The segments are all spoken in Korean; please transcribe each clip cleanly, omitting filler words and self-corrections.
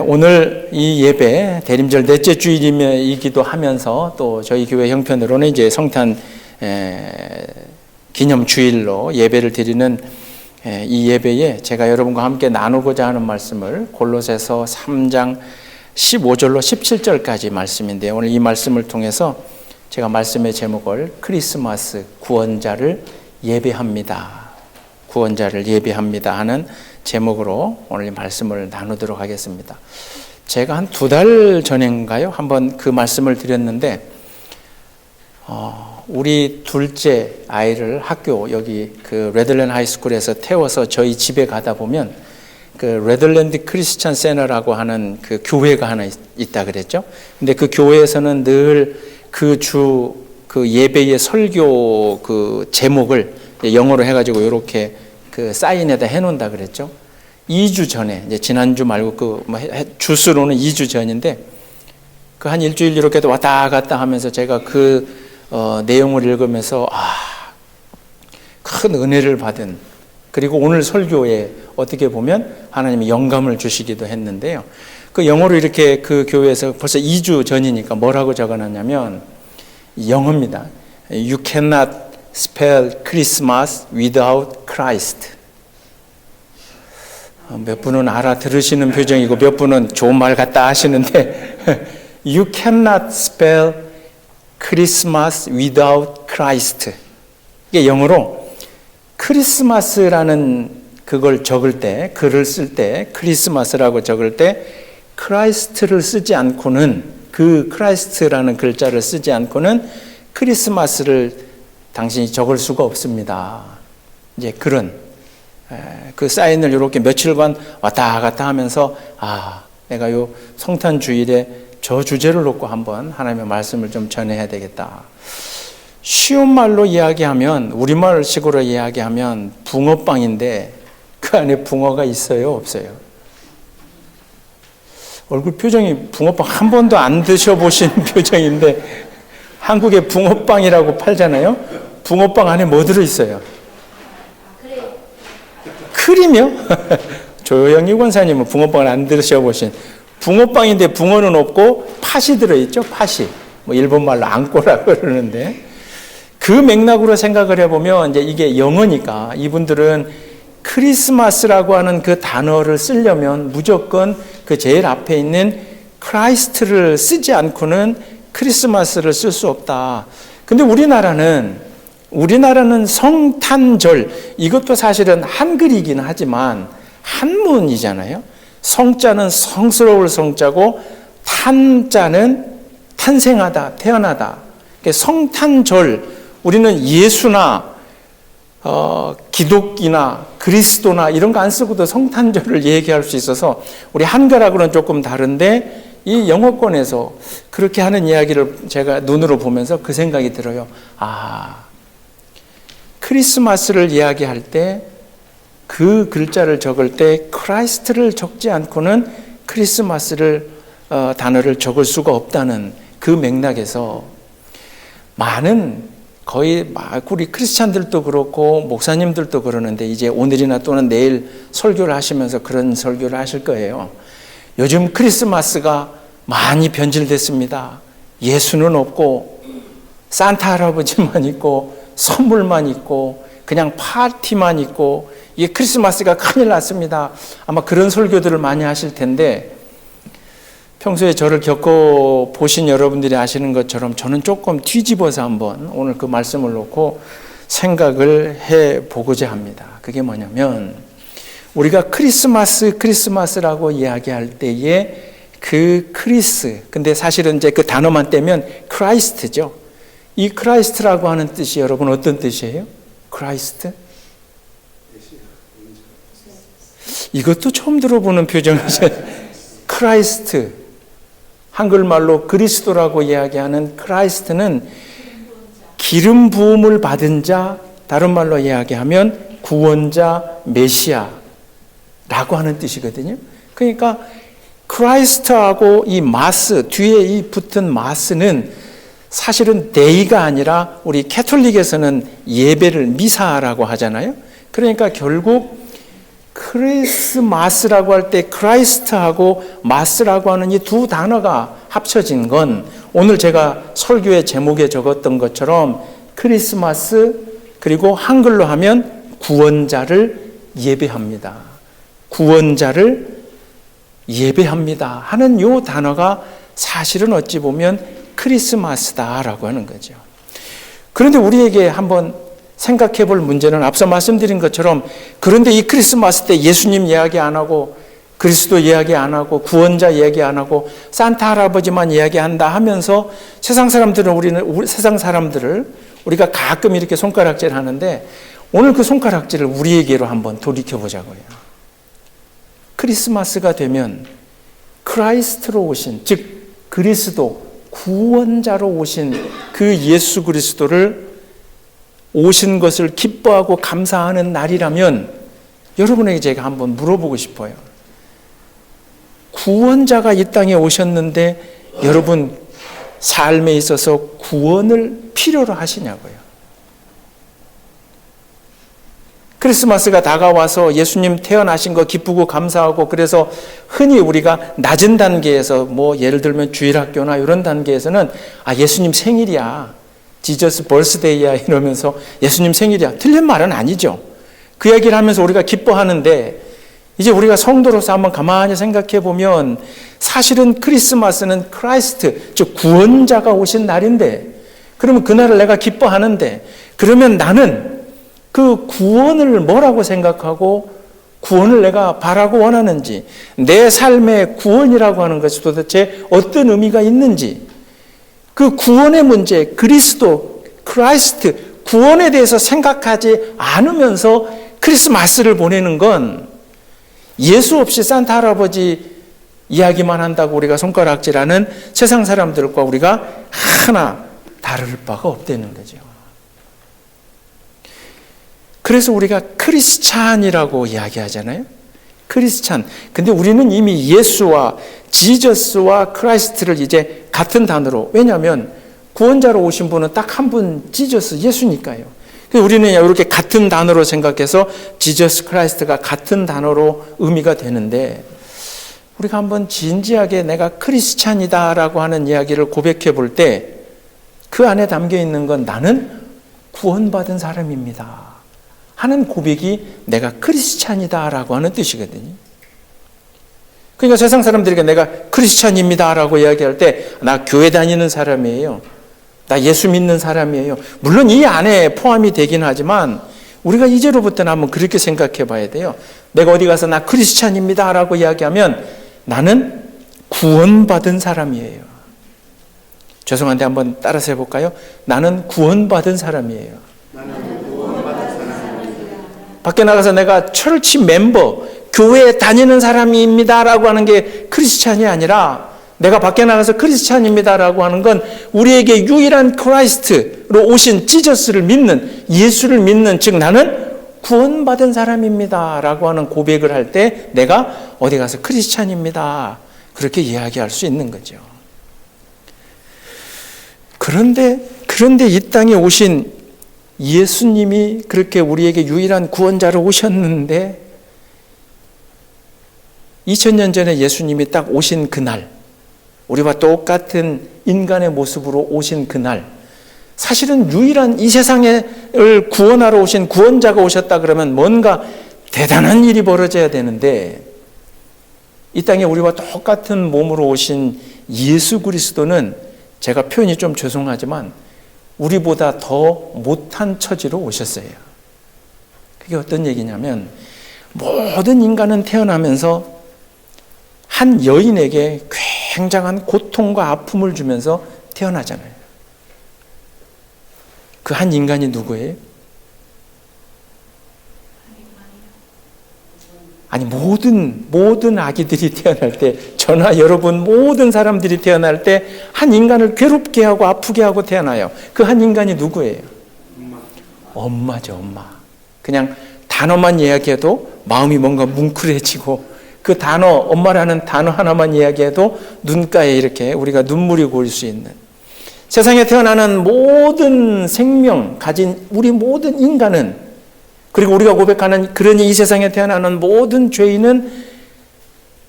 오늘 이 예배 대림절 넷째 주일이기도 하면서 또 저희 교회 형편으로는 이제 성탄 기념 주일로 예배를 드리는 이 예배에 제가 여러분과 함께 나누고자 하는 말씀을 골로새서 3장 15절로 17절까지 말씀인데, 오늘 이 말씀을 통해서 제가 말씀의 제목을 크리스마스 구원자를 예배합니다, 구원자를 예배합니다 하는 제목으로 오늘 이 말씀을 나누도록 하겠습니다. 제가 한 2달 전인가요? 한번 그 말씀을 드렸는데, 우리 둘째 아이를 학교, 여기 그 레들랜드 하이스쿨에서 태워서 저희 집에 가다 보면 그 레들랜드 크리스천 세너라고 하는 그 교회가 하나 있다 그랬죠. 근데 그 교회에서는 늘 그 그 예배의 설교 그 제목을 영어로 해가지고 이렇게 그 사인에다 해놓는다 그랬죠. 2주 전에, 이제 지난주 말고 주수로는 2주 전인데, 그 한 일주일 이렇게 왔다 갔다 하면서 제가 그 내용을 읽으면서 큰 은혜를 받은, 그리고 오늘 설교에 어떻게 보면 하나님이 영감을 주시기도 했는데요. 그 영어로 이렇게 그 교회에서 벌써 2주 전이니까 뭐라고 적어놨냐면, 영어입니다. You cannot spell Christmas without Christ. 몇 분은 알아들으시는 표정이고 몇 분은 좋은 말 같다 하시는데 You cannot spell Christmas without Christ. 이게 영어로 크리스마스라는 그걸 적을 때, 글을 쓸 때, 크리스마스라고 적을 때 크라이스트를 쓰지 않고는, 그 크라이스트라는 글자를 쓰지 않고는 크리스마스를 당신이 적을 수가 없습니다. 이제 그런 그 사인을 이렇게 며칠간 왔다 갔다 하면서 내가 요 성탄 주일에 저 주제를 놓고 한번 하나님의 말씀을 좀 전해야 되겠다. 쉬운 말로 이야기하면, 우리말식으로 이야기하면 붕어빵인데 그 안에 붕어가 있어요, 없어요? 얼굴 표정이 붕어빵 한 번도 안 드셔보신 표정인데, 한국에 붕어빵이라고 팔잖아요. 붕어빵 안에 뭐 들어있어요? 크림이요? 조영희 권사님은 붕어빵을 안 드셔보신, 붕어빵인데 붕어는 없고 팥이 들어있죠. 팥이 일본말로 앙꼬라고 그러는데, 그 맥락으로 생각을 해보면 이제 이게 영어니까 이분들은 크리스마스라고 하는 그 단어를 쓰려면 무조건 그 제일 앞에 있는 크라이스트를 쓰지 않고는 크리스마스를 쓸 수 없다. 근데 우리나라는 성탄절, 이것도 사실은 한글이긴 하지만 한문이잖아요. 성자는 성스러울 성자고 탄자는 탄생하다, 태어나다. 성탄절, 우리는 예수나 기독이나 그리스도나 이런 거 안 쓰고도 성탄절을 얘기할 수 있어서 우리 한글하고는 조금 다른데, 이 영어권에서 그렇게 하는 이야기를 제가 눈으로 보면서 그 생각이 들어요. 크리스마스를 이야기할 때 그 글자를 적을 때 크라이스트를 적지 않고는 크리스마스를 단어를 적을 수가 없다는 그 맥락에서 거의 우리 크리스찬들도 그렇고 목사님들도 그러는데, 이제 오늘이나 또는 내일 설교를 하시면서 그런 설교를 하실 거예요. 요즘 크리스마스가 많이 변질됐습니다. 예수는 없고 산타 할아버지만 있고 선물만 있고 그냥 파티만 있고, 이게 크리스마스가 큰일 났습니다. 아마 그런 설교들을 많이 하실 텐데, 평소에 저를 겪어보신 여러분들이 아시는 것처럼 저는 조금 뒤집어서 한번 오늘 그 말씀을 놓고 생각을 해보고자 합니다. 그게 뭐냐면, 우리가 크리스마스라고 이야기할 때에 그 근데 사실은 이제 그 단어만 떼면 크라이스트죠. 이 크라이스트라고 하는 뜻이 여러분 어떤 뜻이에요? 크라이스트? 이것도 처음 들어보는 표정이죠. 크라이스트. 한글말로 그리스도라고 이야기하는 크라이스트는 기름 부음을 받은 자, 다른 말로 이야기하면 구원자, 메시아라고 하는 뜻이거든요. 그러니까 크라이스트하고 이 마스, 뒤에 이 붙은 마스는 사실은 데이가 아니라 우리 캐톨릭에서는 예배를 미사라고 하잖아요. 그러니까 결국 크리스마스라고 할 때 크라이스트하고 마스라고 하는 이 두 단어가 합쳐진 건 오늘 제가 설교의 제목에 적었던 것처럼 크리스마스 그리고 한글로 하면 구원자를 예배합니다. 구원자를 예배합니다 하는 이 단어가 사실은 어찌 보면 크리스마스다라고 하는 거죠. 그런데 우리에게 한번 생각해 볼 문제는 앞서 말씀드린 것처럼 그런데 이 크리스마스 때 예수님 이야기 안 하고 그리스도 이야기 안 하고 구원자 이야기 안 하고 산타 할아버지만 이야기한다 하면서 세상 사람들을 우리가 가끔 이렇게 손가락질 하는데 오늘 그 손가락질을 우리에게로 한번 돌이켜 보자고요. 크리스마스가 되면 크라이스트로 오신 즉 그리스도 구원자로 오신 그 예수 그리스도를 오신 것을 기뻐하고 감사하는 날이라면 여러분에게 제가 한번 물어보고 싶어요. 구원자가 이 땅에 오셨는데 여러분 삶에 있어서 구원을 필요로 하시냐고요. 크리스마스가 다가와서 예수님 태어나신 거 기쁘고 감사하고 그래서 흔히 우리가 낮은 단계에서 뭐 예를 들면 주일학교나 이런 단계에서는 예수님 생일이야. 지저스 벌스데이야 이러면서 예수님 생일이야. 틀린 말은 아니죠. 그 얘기를 하면서 우리가 기뻐하는데 이제 우리가 성도로서 한번 가만히 생각해 보면 사실은 크리스마스는 크라이스트 즉 구원자가 오신 날인데 그러면 그날을 내가 기뻐하는데 그러면 나는 그 구원을 뭐라고 생각하고 구원을 내가 바라고 원하는지 내 삶의 구원이라고 하는 것이 도대체 어떤 의미가 있는지 그 구원의 문제 그리스도 크라이스트 구원에 대해서 생각하지 않으면서 크리스마스를 보내는 건 예수 없이 산타 할아버지 이야기만 한다고 우리가 손가락질하는 세상 사람들과 우리가 하나 다를 바가 없다는 거죠. 그래서 우리가 크리스찬이라고 이야기하잖아요. 크리스찬. 근데 우리는 이미 예수와 지저스와 크라이스트를 이제 같은 단어로 왜냐하면 구원자로 오신 분은 딱 한 분 지저스 예수니까요. 그래서 우리는 이렇게 같은 단어로 생각해서 지저스 크라이스트가 같은 단어로 의미가 되는데 우리가 한번 진지하게 내가 크리스찬이다라고 하는 이야기를 고백해 볼 때 그 안에 담겨 있는 건 나는 구원받은 사람입니다 하는 고백이 내가 크리스찬이다라고 하는 뜻이거든요. 그러니까 세상 사람들에게 내가 크리스찬입니다라고 이야기할 때 나 교회 다니는 사람이에요. 나 예수 믿는 사람이에요. 물론 이 안에 포함이 되긴 하지만 우리가 이제로부터는 한번 그렇게 생각해 봐야 돼요. 내가 어디 가서 나 크리스찬입니다라고 이야기하면 나는 구원받은 사람이에요. 죄송한데 한번 따라서 해볼까요? 나는 구원받은 사람이에요. 밖에 나가서 내가 철치 멤버, 교회에 다니는 사람입니다라고 하는 게 크리스찬이 아니라 내가 밖에 나가서 크리스찬입니다라고 하는 건 우리에게 유일한 크라이스트로 오신 지저스를 믿는 예수를 믿는 즉 나는 구원받은 사람입니다라고 하는 고백을 할 때 내가 어디 가서 크리스찬입니다. 그렇게 이야기할 수 있는 거죠. 그런데 이 땅에 오신 예수님이 그렇게 우리에게 유일한 구원자로 오셨는데 2000년 전에 예수님이 딱 오신 그날 우리와 똑같은 인간의 모습으로 오신 그날 사실은 유일한 이 세상을 구원하러 오신 구원자가 오셨다 그러면 뭔가 대단한 일이 벌어져야 되는데 이 땅에 우리와 똑같은 몸으로 오신 예수 그리스도는 제가 표현이 좀 죄송하지만 우리보다 더 못한 처지로 오셨어요. 그게 어떤 얘기냐면 모든 인간은 태어나면서 한 여인에게 굉장한 고통과 아픔을 주면서 태어나잖아요. 그 한 인간이 누구예요? 아니 모든 아기들이 태어날 때 저나 여러분 모든 사람들이 태어날 때 한 인간을 괴롭게 하고 아프게 하고 태어나요. 그 한 인간이 누구예요? 엄마죠, 엄마. 그냥 단어만 이야기해도 마음이 뭔가 뭉클해지고 그 단어, 엄마라는 단어 하나만 이야기해도 눈가에 이렇게 우리가 눈물이 고일 수 있는 세상에 태어나는 모든 생명 가진 우리 모든 인간은 그리고 우리가 고백하는 그러니 이 세상에 태어나는 모든 죄인은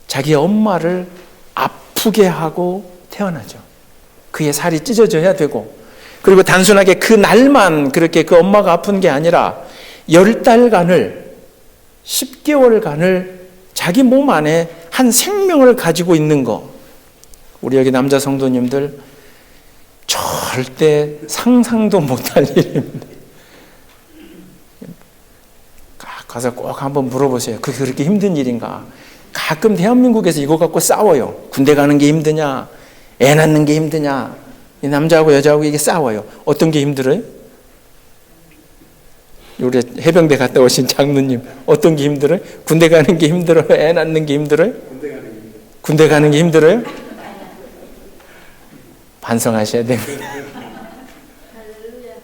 자기 엄마를 아프게 하고 태어나죠. 그의 살이 찢어져야 되고, 그리고 단순하게 그 날만 그렇게 그 엄마가 아픈 게 아니라 10달간을 10개월간을 자기 몸 안에 한 생명을 가지고 있는 거, 우리 여기 남자 성도님들 절대 상상도 못할 일입니다. 가서 꼭 한번 물어보세요. 그게 그렇게 힘든 일인가? 가끔 대한민국에서 이거 갖고 싸워요. 군대 가는 게 힘드냐? 애 낳는 게 힘드냐? 이 남자하고 여자하고 이게 싸워요. 어떤 게 힘들어요? 우리 해병대 갔다 오신 장로님, 어떤 게 힘들어요? 군대 가는 게 힘들어요? 애 낳는 게 힘들어요? 군대 가는 게 힘들어요? 반성하셔야 됩니다.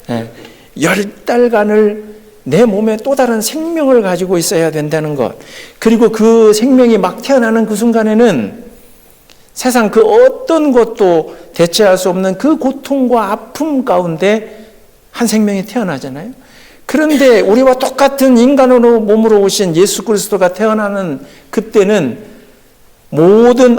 네. 10달간을 내 몸에 또 다른 생명을 가지고 있어야 된다는 것, 그리고 그 생명이 막 태어나는 그 순간에는 세상 그 어떤 것도 대체할 수 없는 그 고통과 아픔 가운데 한 생명이 태어나잖아요. 그런데 우리와 똑같은 인간으로 몸으로 오신 예수 그리스도가 태어나는 그때는 모든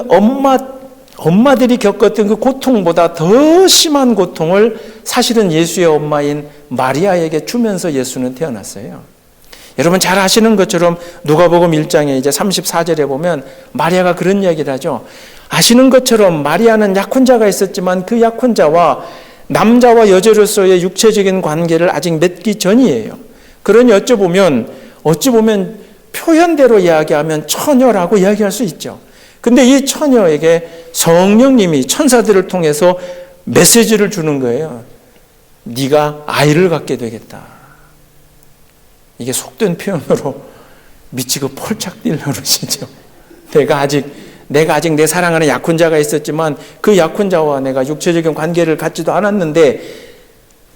엄마들이 겪었던 그 고통보다 더 심한 고통을 사실은 예수의 엄마인 마리아에게 주면서 예수는 태어났어요. 여러분 잘 아시는 것처럼 누가복음 1장에 이제 34절에 보면 마리아가 그런 이야기를 하죠. 아시는 것처럼 마리아는 약혼자가 있었지만 그 약혼자와 남자와 여자로서의 육체적인 관계를 아직 맺기 전이에요. 그러니 어찌 보면 표현대로 이야기하면 처녀라고 이야기할 수 있죠. 근데 이 처녀에게 성령님이 천사들을 통해서 메시지를 주는 거예요. 네가 아이를 갖게 되겠다. 이게 속된 표현으로 미치고 폴짝 뛸 노릇이죠. 내가 아직 내 사랑하는 약혼자가 있었지만 그 약혼자와 내가 육체적인 관계를 갖지도 않았는데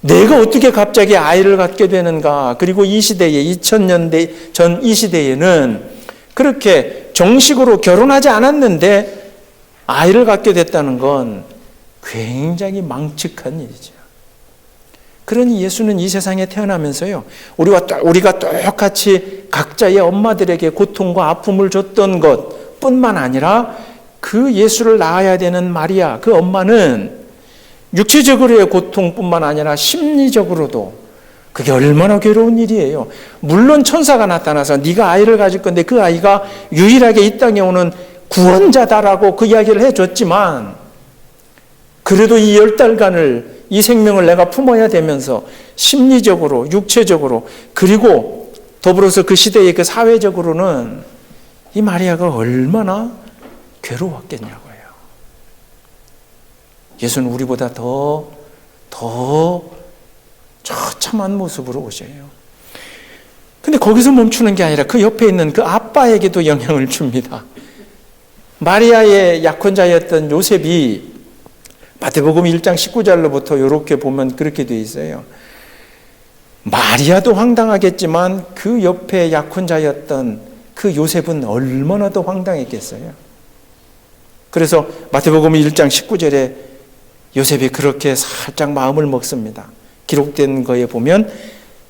내가 어떻게 갑자기 아이를 갖게 되는가. 그리고 이 시대에 2000년대 전 이 시대에는 그렇게 정식으로 결혼하지 않았는데 아이를 갖게 됐다는 건 굉장히 망측한 일이죠. 그러니 예수는 이 세상에 태어나면서요, 우리가 똑같이 각자의 엄마들에게 고통과 아픔을 줬던 것 뿐만 아니라 그 예수를 낳아야 되는 마리아, 그 엄마는 육체적으로의 고통뿐만 아니라 심리적으로도 그게 얼마나 괴로운 일이에요. 물론 천사가 나타나서 네가 아이를 가질 건데 그 아이가 유일하게 이 땅에 오는 구원자다라고 그 이야기를 해줬지만, 그래도 이 10달간을 이 생명을 내가 품어야 되면서 심리적으로, 육체적으로, 그리고 더불어서 그 시대의 그 사회적으로는 이 마리아가 얼마나 괴로웠겠냐고요. 예수는 우리보다 더 처참한 모습으로 오셔요. 근데 거기서 멈추는 게 아니라 그 옆에 있는 그 아빠에게도 영향을 줍니다. 마리아의 약혼자였던 요셉이 마태복음 1장 19절로부터 이렇게 보면 그렇게 되어 있어요. 마리아도 황당하겠지만 그 옆에 약혼자였던 그 요셉은 얼마나 더 황당했겠어요. 그래서 마태복음 1장 19절에 요셉이 그렇게 살짝 마음을 먹습니다. 기록된 거에 보면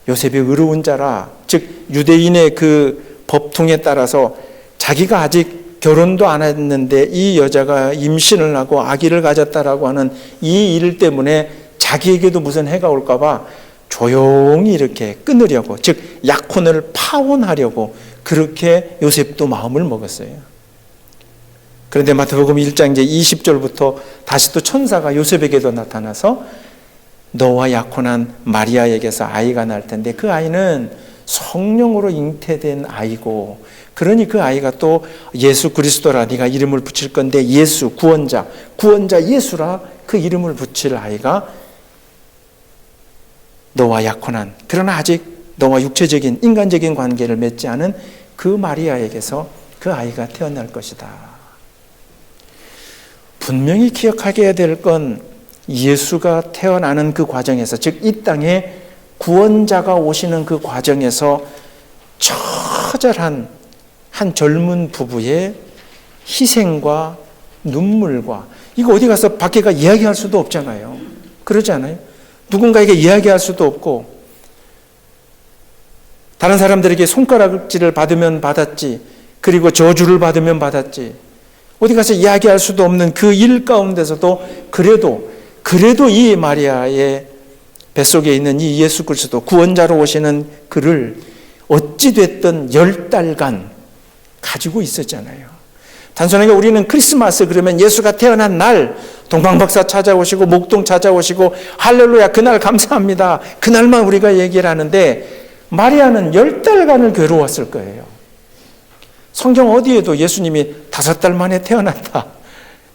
요셉이 의로운 자라, 즉 유대인의 그 법통에 따라서 자기가 아직 결혼도 안 했는데 이 여자가 임신을 하고 아기를 가졌다라고 하는 이 일 때문에 자기에게도 무슨 해가 올까 봐 조용히 이렇게 끊으려고, 즉 약혼을 파혼하려고 그렇게 요셉도 마음을 먹었어요. 그런데 마태복음 1장 이제 20절부터 다시 또 천사가 요셉에게도 나타나서 너와 약혼한 마리아에게서 아이가 날 텐데 그 아이는 성령으로 잉태된 아이고, 그러니 그 아이가 또 예수 그리스도라 네가 이름을 붙일 건데 예수 구원자 예수라 그 이름을 붙일 아이가 너와 약혼한, 그러나 아직 너와 육체적인 인간적인 관계를 맺지 않은 그 마리아에게서 그 아이가 태어날 것이다. 분명히 기억하게 될 건 예수가 태어나는 그 과정에서, 즉 이 땅에 구원자가 오시는 그 과정에서 처절한 한 젊은 부부의 희생과 눈물과, 이거 어디 가서 밖에가 이야기할 수도 없잖아요. 그러지 않아요? 누군가에게 이야기할 수도 없고, 다른 사람들에게 손가락질을 받으면 받았지, 그리고 저주를 받으면 받았지, 어디 가서 이야기할 수도 없는 그 일 가운데서도 그래도 이 마리아의 뱃속에 있는 이 예수 그리스도 구원자로 오시는 그를 어찌됐든 10달간 가지고 있었잖아요. 단순하게 우리는 크리스마스 그러면 예수가 태어난 날 동방박사 찾아오시고 목동 찾아오시고 할렐루야 그날 감사합니다, 그날만 우리가 얘기를 하는데, 마리아는 10달간을 괴로웠을 거예요. 성경 어디에도 예수님이 5달 만에 태어났다,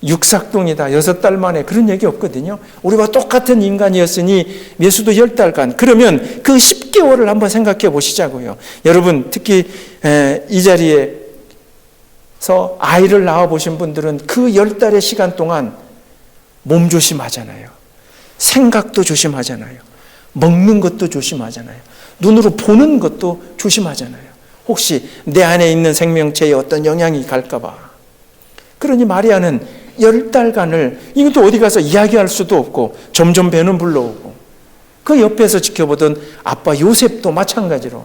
육삭동이다, 6달 만에, 그런 얘기 없거든요. 우리와 똑같은 인간이었으니 예수도 10달간. 그러면 그 10개월을 한번 생각해 보시자고요. 여러분 특히 이 자리에서 아이를 낳아 보신 분들은 그 10달의 시간 동안 몸 조심하잖아요. 생각도 조심하잖아요. 먹는 것도 조심하잖아요. 눈으로 보는 것도 조심하잖아요. 혹시 내 안에 있는 생명체에 어떤 영향이 갈까 봐. 그러니 마리아는 10달간을, 이것도 어디 가서 이야기할 수도 없고 점점 배는 불러오고, 그 옆에서 지켜보던 아빠 요셉도 마찬가지로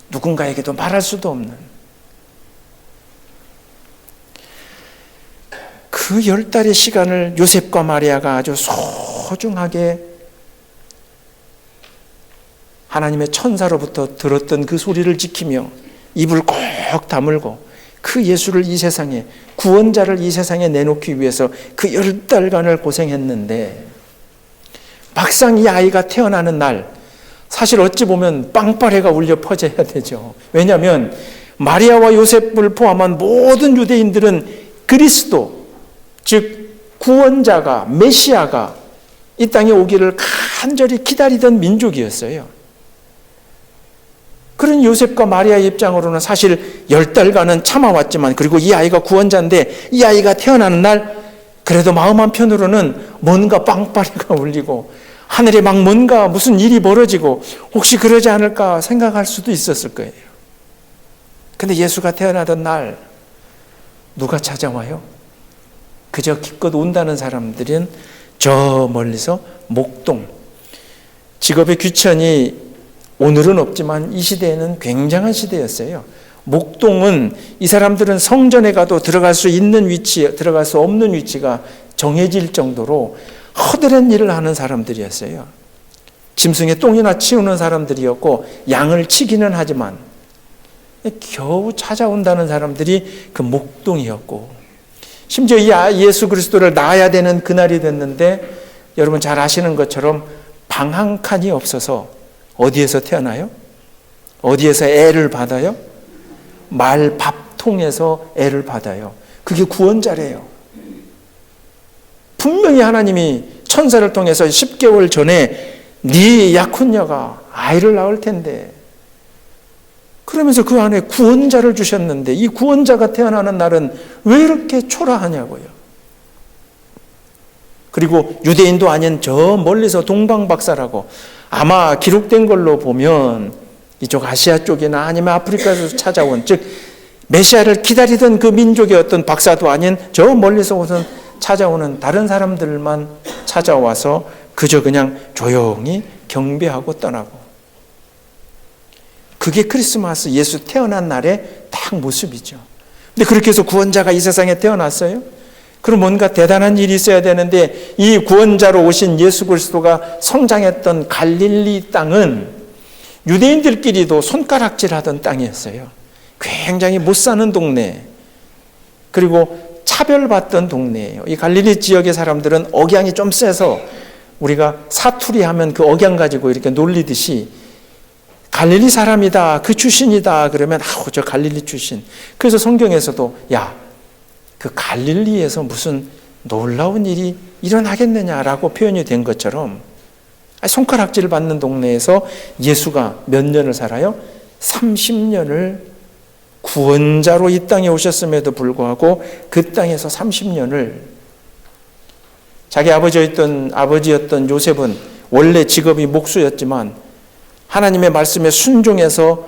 누군가에게도 말할 수도 없는 그 10달의 시간을 요셉과 마리아가 아주 소중하게 하나님의 천사로부터 들었던 그 소리를 지키며 입을 꼭 다물고 그 예수를 이 세상에, 구원자를 이 세상에 내놓기 위해서 그 10달간을 고생했는데, 막상 이 아이가 태어나는 날, 사실 어찌 보면 빵빠레가 울려 퍼져야 되죠. 왜냐하면 마리아와 요셉을 포함한 모든 유대인들은 그리스도, 즉 구원자가, 메시아가 이 땅에 오기를 간절히 기다리던 민족이었어요. 그런 요셉과 마리아의 입장으로는 사실 10달간은 참아왔지만, 그리고 이 아이가 구원자인데 이 아이가 태어나는 날 그래도 마음 한편으로는 뭔가 빵빠리가 울리고 하늘에 막 뭔가 무슨 일이 벌어지고 혹시 그러지 않을까 생각할 수도 있었을 거예요. 근데 예수가 태어나던 날 누가 찾아와요? 그저 기껏 온다는 사람들은 저 멀리서 목동, 직업의 귀천이 오늘은 없지만 이 시대에는 굉장한 시대였어요. 목동은 이 사람들은 성전에 가도 들어갈 수 있는 위치, 들어갈 수 없는 위치가 정해질 정도로 허드렛 일을 하는 사람들이었어요. 짐승의 똥이나 치우는 사람들이었고, 양을 치기는 하지만 겨우 찾아온다는 사람들이 그 목동이었고, 심지어 이 예수 그리스도를 낳아야 되는 그날이 됐는데, 여러분 잘 아시는 것처럼 방 한 칸이 없어서 어디에서 태어나요? 어디에서 애를 받아요? 말밥통에서 애를 받아요. 그게 구원자래요. 분명히 하나님이 천사를 통해서 10개월 전에 네 약혼녀가 아이를 낳을 텐데, 그러면서 그 안에 구원자를 주셨는데, 이 구원자가 태어나는 날은 왜 이렇게 초라하냐고요. 그리고 유대인도 아닌 저 멀리서 동방박사라고, 아마 기록된 걸로 보면 이쪽 아시아 쪽이나 아니면 아프리카에서 찾아온, 즉 메시아를 기다리던 그 민족의 어떤 박사도 아닌 저 멀리서 찾아오는 다른 사람들만 찾아와서 그저 그냥 조용히 경배하고 떠나고, 그게 크리스마스 예수 태어난 날의 딱 모습이죠. 근데 그렇게 해서 구원자가 이 세상에 태어났어요? 그럼 뭔가 대단한 일이 있어야 되는데, 이 구원자로 오신 예수 그리스도가 성장했던 갈릴리 땅은 유대인들끼리도 손가락질하던 땅이었어요. 굉장히 못 사는 동네, 그리고 차별받던 동네예요. 이 갈릴리 지역의 사람들은 억양이 좀 세서 우리가 사투리 하면 그 억양 가지고 이렇게 놀리듯이 갈릴리 사람이다, 그 출신이다 그러면 아우 저 갈릴리 출신. 그래서 성경에서도 야, 그 갈릴리에서 무슨 놀라운 일이 일어나겠느냐라고 표현이 된 것처럼, 손가락질 받는 동네에서 예수가 몇 년을 살아요? 30년을 구원자로 이 땅에 오셨음에도 불구하고 그 땅에서 30년을, 자기 아버지였던 요셉은 원래 직업이 목수였지만 하나님의 말씀에 순종해서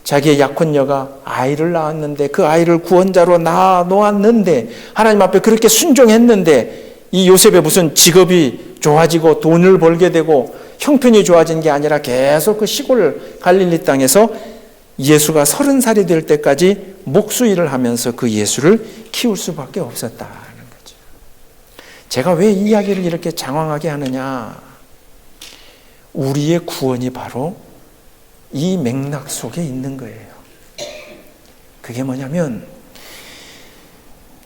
자기의 약혼녀가 아이를 낳았는데, 그 아이를 구원자로 놓았는데, 하나님 앞에 그렇게 순종했는데, 이 요셉의 무슨 직업이 좋아지고 돈을 벌게 되고 형편이 좋아진 게 아니라 계속 그 시골 갈릴리 땅에서 예수가 30살이 될 때까지 목수일을 하면서 그 예수를 키울 수밖에 없었다는 거죠. 제가 왜 이 이야기를 이렇게 장황하게 하느냐? 우리의 구원이 바로 이 맥락 속에 있는 거예요. 그게 뭐냐면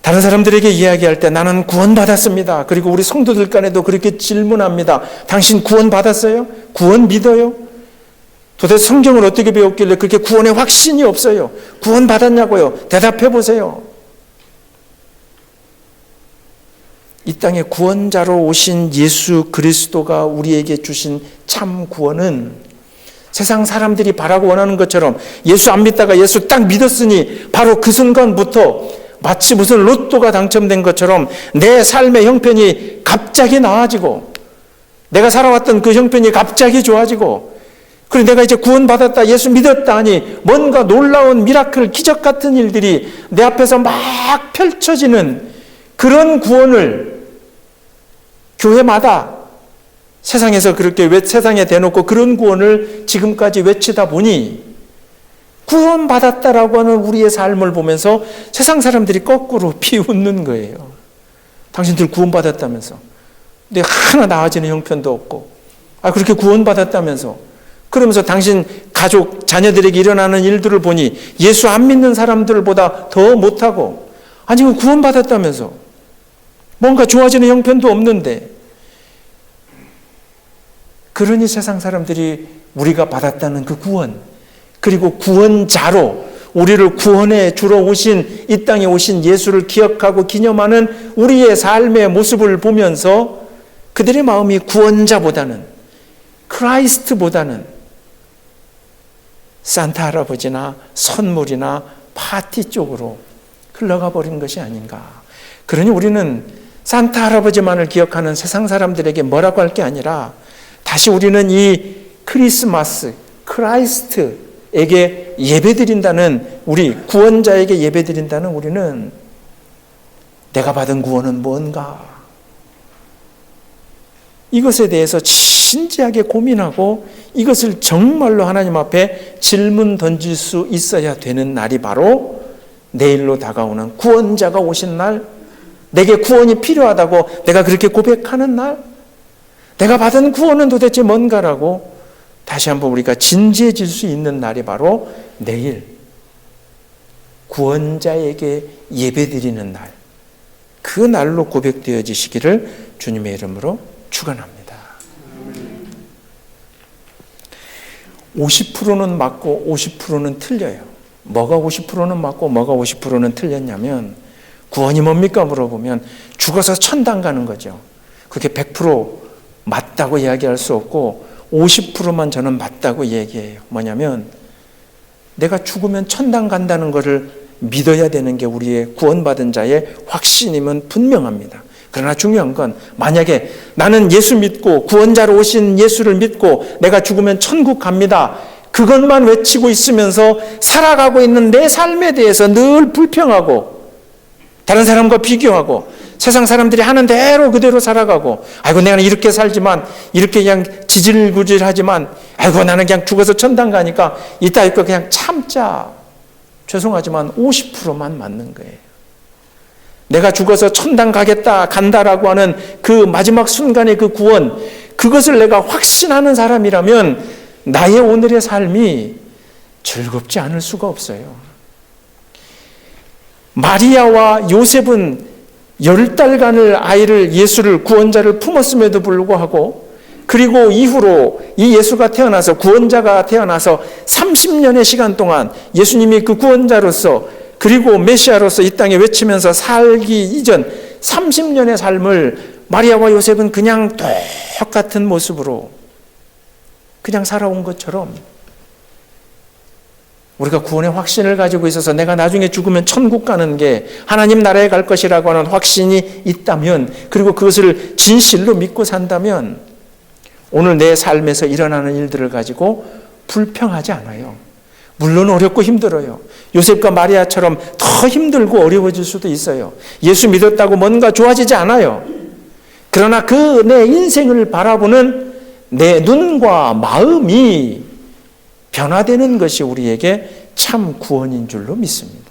다른 사람들에게 이야기할 때 나는 구원받았습니다. 그리고 우리 성도들 간에도 그렇게 질문합니다. 당신 구원받았어요? 구원 믿어요? 도대체 성경을 어떻게 배웠길래 그렇게 구원의 확신이 없어요? 구원받았냐고요? 대답해 보세요. 이 땅에 구원자로 오신 예수 그리스도가 우리에게 주신 참 구원은 세상 사람들이 바라고 원하는 것처럼 예수 안 믿다가 예수 딱 믿었으니 바로 그 순간부터 마치 무슨 로또가 당첨된 것처럼 내 삶의 형편이 갑자기 나아지고 내가 살아왔던 그 형편이 갑자기 좋아지고 그리고 내가 이제 구원받았다, 예수 믿었다 하니 뭔가 놀라운 미라클, 기적 같은 일들이 내 앞에서 막 펼쳐지는 그런 구원을 교회마다 세상에서 그렇게 세상에 대놓고 그런 구원을 지금까지 외치다 보니 구원받았다라고 하는 우리의 삶을 보면서 세상 사람들이 거꾸로 비웃는 거예요. 당신들 구원받았다면서. 근데 하나 나아지는 형편도 없고. 그렇게 구원받았다면서. 그러면서 당신 가족, 자녀들에게 일어나는 일들을 보니 예수 안 믿는 사람들보다 더 못하고. 아니, 구원받았다면서. 뭔가 좋아지는 형편도 없는데. 그러니 세상 사람들이 우리가 받았다는 그 구원, 그리고 구원자로 우리를 구원해 주러 오신 이 땅에 오신 예수를 기억하고 기념하는 우리의 삶의 모습을 보면서 그들의 마음이 구원자보다는 크라이스트보다는 산타 할아버지나 선물이나 파티 쪽으로 흘러가 버린 것이 아닌가. 그러니 우리는 산타 할아버지만을 기억하는 세상 사람들에게 뭐라고 할 게 아니라 다시 우리는 이 크리스마스, 크라이스트에게 예배드린다는, 우리 구원자에게 예배드린다는 우리는 내가 받은 구원은 뭔가? 이것에 대해서 진지하게 고민하고 이것을 정말로 하나님 앞에 질문 던질 수 있어야 되는 날이 바로 내일로 다가오는 구원자가 오신 날, 내게 구원이 필요하다고 내가 그렇게 고백하는 날, 내가 받은 구원은 도대체 뭔가라고 다시 한번 우리가 진지해질 수 있는 날이 바로 내일 구원자에게 예배드리는 날, 그 날로 고백되어지시기를 주님의 이름으로 축원합니다. 50%는 맞고 50%는 틀려요. 뭐가 50%는 맞고 뭐가 50%는 틀렸냐면, 구원이 뭡니까 물어보면 죽어서 천당 가는 거죠. 그게 100% 맞다고 이야기할 수 없고 50%만 저는 맞다고 얘기해요. 뭐냐면 내가 죽으면 천당 간다는 것을 믿어야 되는 게 우리의 구원받은 자의 확신임은 분명합니다. 그러나 중요한 건 만약에 나는 예수 믿고 구원자로 오신 예수를 믿고 내가 죽으면 천국 갑니다, 그것만 외치고 있으면서 살아가고 있는 내 삶에 대해서 늘 불평하고 다른 사람과 비교하고 세상 사람들이 하는 대로 그대로 살아가고, 아이고 내가 이렇게 살지만, 이렇게 그냥 지질구질하지만, 아이고 나는 그냥 죽어서 천당 가니까 이따 이거 그냥 참자. 죄송하지만 50%만 맞는 거예요. 내가 죽어서 천당 간다라고 하는 그 마지막 순간의 그 구원, 그것을 내가 확신하는 사람이라면 나의 오늘의 삶이 즐겁지 않을 수가 없어요. 마리아와 요셉은 10달간을 아이를, 예수를, 구원자를 품었음에도 불구하고, 그리고 이후로 이 예수가 태어나서, 구원자가 태어나서 30년의 시간 동안 예수님이 그 구원자로서 그리고 메시아로서 이 땅에 외치면서 살기 이전 30년의 삶을 마리아와 요셉은 그냥 똑같은 모습으로 그냥 살아온 것처럼, 우리가 구원의 확신을 가지고 있어서 내가 나중에 죽으면 천국 가는 게 하나님 나라에 갈 것이라고 하는 확신이 있다면, 그리고 그것을 진실로 믿고 산다면 오늘 내 삶에서 일어나는 일들을 가지고 불평하지 않아요. 물론 어렵고 힘들어요. 요셉과 마리아처럼 더 힘들고 어려워질 수도 있어요. 예수 믿었다고 뭔가 좋아지지 않아요. 그러나 그 내 인생을 바라보는 내 눈과 마음이 변화되는 것이 우리에게 참 구원인 줄로 믿습니다.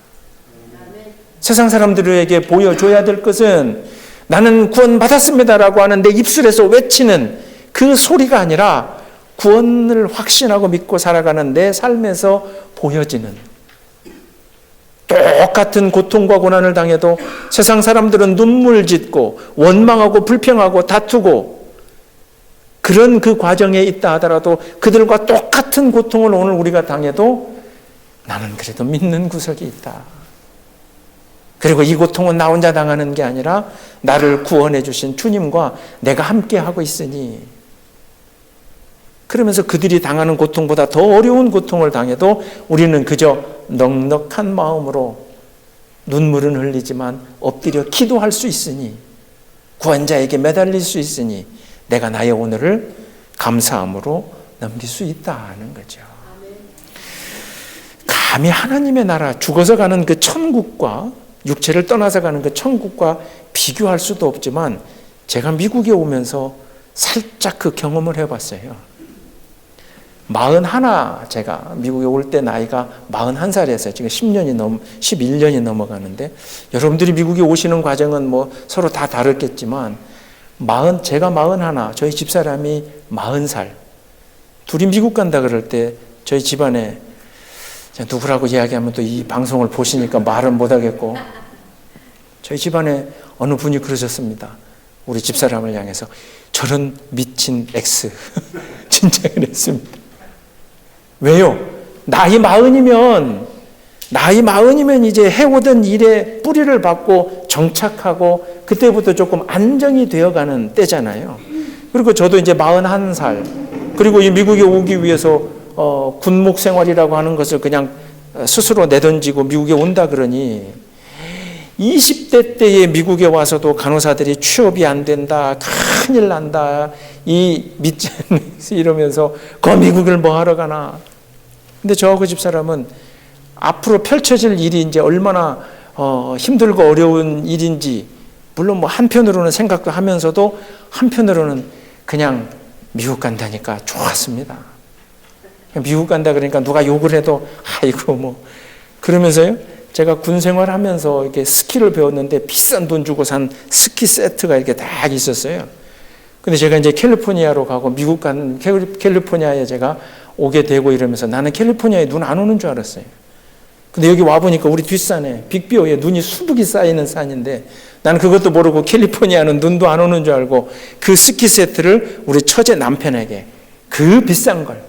세상 사람들에게 보여줘야 될 것은 나는 구원받았습니다라고 하는 내 입술에서 외치는 그 소리가 아니라 구원을 확신하고 믿고 살아가는 내 삶에서 보여지는, 똑같은 고통과 고난을 당해도 세상 사람들은 눈물 짓고 원망하고 불평하고 다투고 그런 그 과정에 있다 하더라도 그들과 똑같은 고통을 오늘 우리가 당해도 나는 그래도 믿는 구석이 있다. 그리고 이 고통은 나 혼자 당하는 게 아니라 나를 구원해 주신 주님과 내가 함께 하고 있으니, 그러면서 그들이 당하는 고통보다 더 어려운 고통을 당해도 우리는 그저 넉넉한 마음으로 눈물은 흘리지만 엎드려 기도할 수 있으니, 구원자에게 매달릴 수 있으니 내가 나의 오늘을 감사함으로 넘길 수 있다는 거죠. 감히 하나님의 나라, 죽어서 가는 그 천국과, 육체를 떠나서 가는 그 천국과 비교할 수도 없지만 제가 미국에 오면서 살짝 그 경험을 해봤어요. 41, 제가 미국에 올 때 나이가 41살이었어요. 지금 11년이 넘어가는데, 여러분들이 미국에 오시는 과정은 뭐 서로 다 다르겠지만, 제가 41, 저희 집사람이 40살. 둘이 미국 간다 그럴 때 저희 집안에, 누구라고 이야기하면 또 이 방송을 보시니까 말은 못 하겠고, 저희 집안에 어느 분이 그러셨습니다. 우리 집사람을 향해서, 저런 미친 X. 진짜 그랬습니다. 왜요? 나이 40이면 이제 해오던 일에 뿌리를 받고 정착하고 그때부터 조금 안정이 되어가는 때잖아요. 그리고 저도 이제 41살, 그리고 이 미국에 오기 위해서 군목 생활이라고 하는 것을 그냥 스스로 내던지고 미국에 온다 그러니, 20대 때에 미국에 와서도 간호사들이 취업이 안 된다, 큰일 난다, 이 밑에 이러면서 그 미국을 뭐 하러 가나. 근데 저하고 집사람은 앞으로 펼쳐질 일이 이제 얼마나 힘들고 어려운 일인지, 물론 뭐 한편으로는 생각도 하면서도 한편으로는 그냥 미국 간다니까 좋았습니다. 미국 간다 그러니까 누가 욕을 해도 아이고 뭐 그러면서요. 제가 군 생활하면서 이렇게 스키를 배웠는데 비싼 돈 주고 산 스키 세트가 이렇게 다 있었어요. 근데 제가 이제 캘리포니아로 가고 미국 간 캘리포니아에 제가 오게 되고 이러면서 나는 캘리포니아에 눈 안 오는 줄 알았어요. 근데 여기 와보니까 우리 뒷산에 빅비어에 눈이 수북이 쌓이는 산인데, 나는 그것도 모르고 캘리포니아는 눈도 안 오는 줄 알고 그 스키 세트를 우리 처제 남편에게, 그 비싼 걸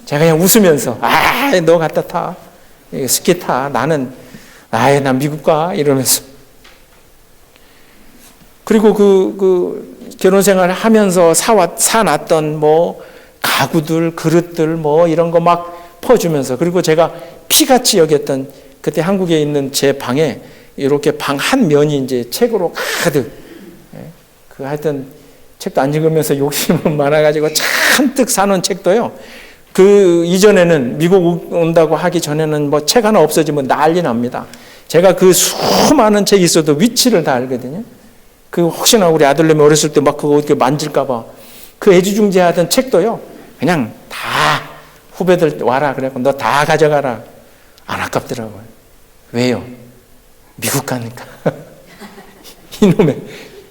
제가 그냥 웃으면서, 너 갖다 타, 스키 타, 나는 난 미국 가, 이러면서. 그리고 그 결혼 생활을 하면서 사놨던 뭐 가구들, 그릇들 뭐 이런 거 막 퍼주면서, 그리고 제가 피같이 여겼던 그때 한국에 있는 제 방에 이렇게 방 한 면이 이제 책으로 가득, 하여튼 책도 안 읽으면서 욕심은 많아가지고 잔뜩 사놓은 책도요. 그 이전에는 미국 온다고 하기 전에는 뭐 책 하나 없어지면 난리 납니다. 제가 그 수많은 책이 있어도 위치를 다 알거든요. 그 혹시나 우리 아들내미 어렸을 때 막 그거 어떻게 만질까봐 그 애지중지하던 책도요. 그냥 다 후배들 와라 그래갖고 너 다 가져가라. 안 아깝더라고요. 왜요? 미국 가니까.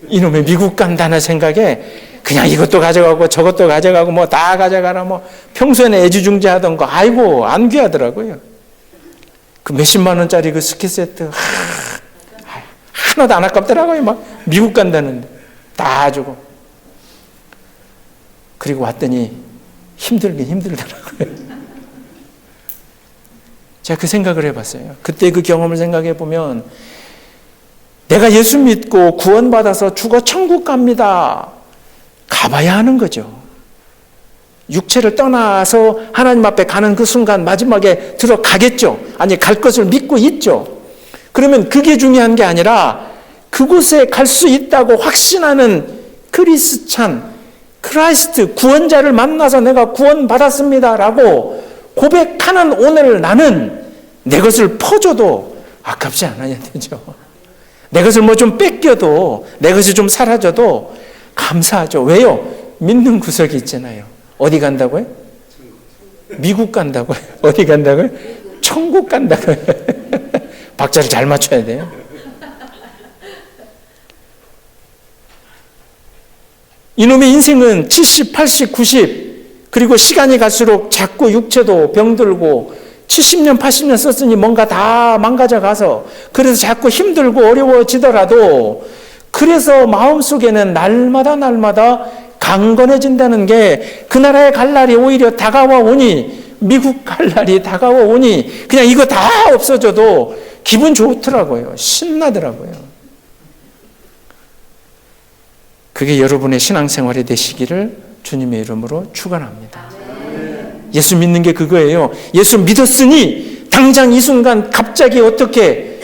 이놈의 미국 간다는 생각에 그냥 이것도 가져가고 저것도 가져가고 뭐 다 가져가라, 뭐 평소에는 애지중지하던 거 아이고 안 귀하더라고요. 그 몇십만 원짜리 그 스키 세트 하나도 안 아깝더라고요. 막 미국 간다는데 다 주고. 그리고 왔더니 힘들긴 힘들더라고요. 제가 그 생각을 해봤어요. 그때 그 경험을 생각해 보면, 내가 예수 믿고 구원받아서 죽어 천국 갑니다. 가봐야 하는 거죠. 육체를 떠나서 하나님 앞에 가는 그 순간 마지막에 들어가겠죠. 아니, 갈 것을 믿고 있죠. 그러면 그게 중요한 게 아니라 그곳에 갈 수 있다고 확신하는 크리스찬, 크라이스트, 구원자를 만나서 내가 구원받았습니다라고 고백하는 오늘 나는 내 것을 퍼줘도 아깝지 않아야 되죠. 내 것을 뭐 좀 뺏겨도, 내 것이 좀 사라져도 감사하죠. 왜요? 믿는 구석이 있잖아요. 어디 간다고요? 미국 간다고요? 어디 간다고요? 천국 간다고요? 박자를 잘 맞춰야 돼요. 이놈의 인생은 70, 80, 90 그리고 시간이 갈수록 자꾸 육체도 병들고 70년, 80년 썼으니 뭔가 다 망가져 가서 그래서 자꾸 힘들고 어려워지더라도 그래서 마음속에는 날마다 강건해진다는 게 그 나라에 갈 날이 오히려 다가와 오니 미국 갈 날이 다가와 오니 그냥 이거 다 없어져도 기분 좋더라고요. 신나더라고요. 그게 여러분의 신앙생활이 되시기를 주님의 이름으로 축원합니다. 예수 믿는 게 그거예요. 예수 믿었으니 당장 이 순간 갑자기 어떻게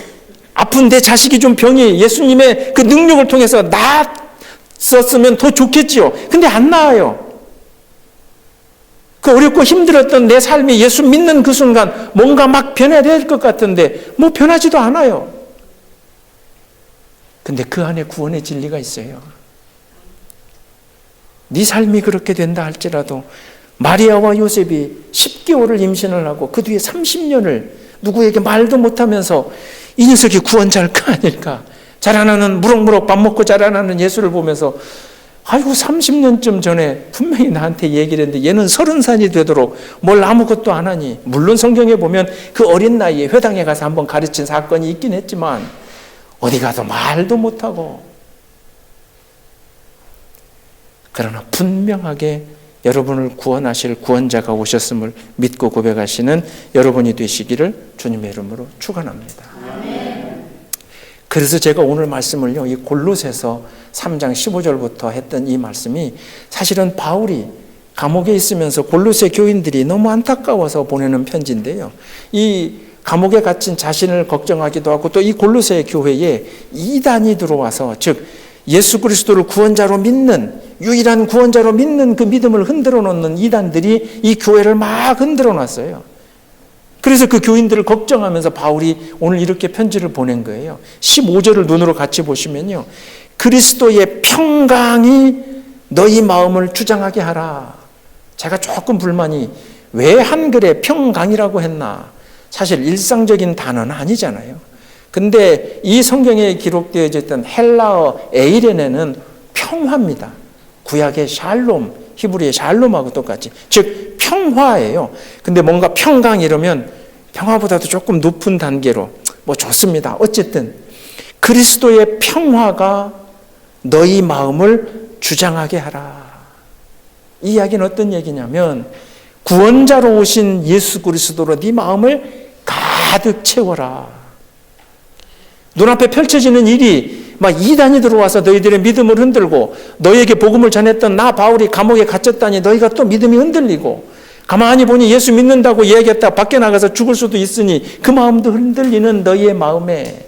아픈 내 자식이 좀 병이 예수님의 그 능력을 통해서 나았었으면 더 좋겠지요. 근데 안 나아요. 그 어렵고 힘들었던 내 삶이 예수 믿는 그 순간 뭔가 막 변해야 될 것 같은데 뭐 변하지도 않아요. 근데 그 안에 구원의 진리가 있어요. 네 삶이 그렇게 된다 할지라도 마리아와 요셉이 10개월을 임신을 하고 그 뒤에 30년을 누구에게 말도 못하면서 이 녀석이 구원자일까 아닐까 자라나는 무럭무럭 밥 먹고 자라나는 예수를 보면서 아이고 30년쯤 전에 분명히 나한테 얘기를 했는데 얘는 30살이 되도록 뭘 아무것도 안 하니. 물론 성경에 보면 그 어린 나이에 회당에 가서 한번 가르친 사건이 있긴 했지만 어디 가서 말도 못하고. 그러나 분명하게 여러분을 구원하실 구원자가 오셨음을 믿고 고백하시는 여러분이 되시기를 주님의 이름으로 축원합니다. 그래서 제가 오늘 말씀을요, 이 골로새서 3장 15절부터 했던 이 말씀이 사실은 바울이 감옥에 있으면서 골로새 교인들이 너무 안타까워서 보내는 편지인데요. 이 감옥에 갇힌 자신을 걱정하기도 하고 또 이 골로새 교회에 이단이 들어와서 즉 예수 그리스도를 구원자로 믿는 유일한 구원자로 믿는 그 믿음을 흔들어 놓는 이단들이 이 교회를 막 흔들어 놨어요. 그래서 그 교인들을 걱정하면서 바울이 오늘 이렇게 편지를 보낸 거예요. 15절을 눈으로 같이 보시면요. 그리스도의 평강이 너희 마음을 주장하게 하라. 제가 조금 불만이 왜 한글에 평강이라고 했나. 사실 일상적인 단어는 아니잖아요. 근데 이 성경에 기록되어져 있던 헬라어 에이레네는 평화입니다. 구약의 샬롬, 히브리의 샬롬하고 똑같이. 즉 평화예요. 근데 뭔가 평강 이러면 평화보다도 조금 높은 단계로 뭐 좋습니다. 어쨌든 그리스도의 평화가 너희 마음을 주장하게 하라. 이 이야기는 어떤 얘기냐면 구원자로 오신 예수 그리스도로 네 마음을 가득 채워라. 눈앞에 펼쳐지는 일이 막 이단이 들어와서 너희들의 믿음을 흔들고 너희에게 복음을 전했던 나 바울이 감옥에 갇혔다니 너희가 또 믿음이 흔들리고 가만히 보니 예수 믿는다고 얘기했다 밖에 나가서 죽을 수도 있으니 그 마음도 흔들리는 너희의 마음에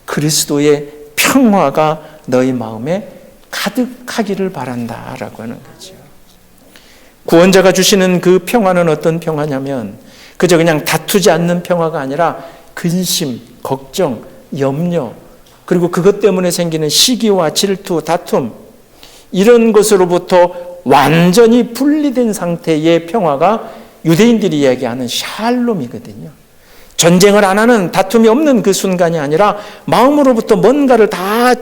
그리스도의 평화가 너희 마음에 가득하기를 바란다라고 하는 거죠. 구원자가 주시는 그 평화는 어떤 평화냐면 그저 그냥 다투지 않는 평화가 아니라 근심, 걱정, 염려 그리고 그것 때문에 생기는 시기와 질투, 다툼 이런 것으로부터 완전히 분리된 상태의 평화가 유대인들이 이야기하는 샬롬이거든요. 전쟁을 안 하는 다툼이 없는 그 순간이 아니라 마음으로부터 뭔가를 다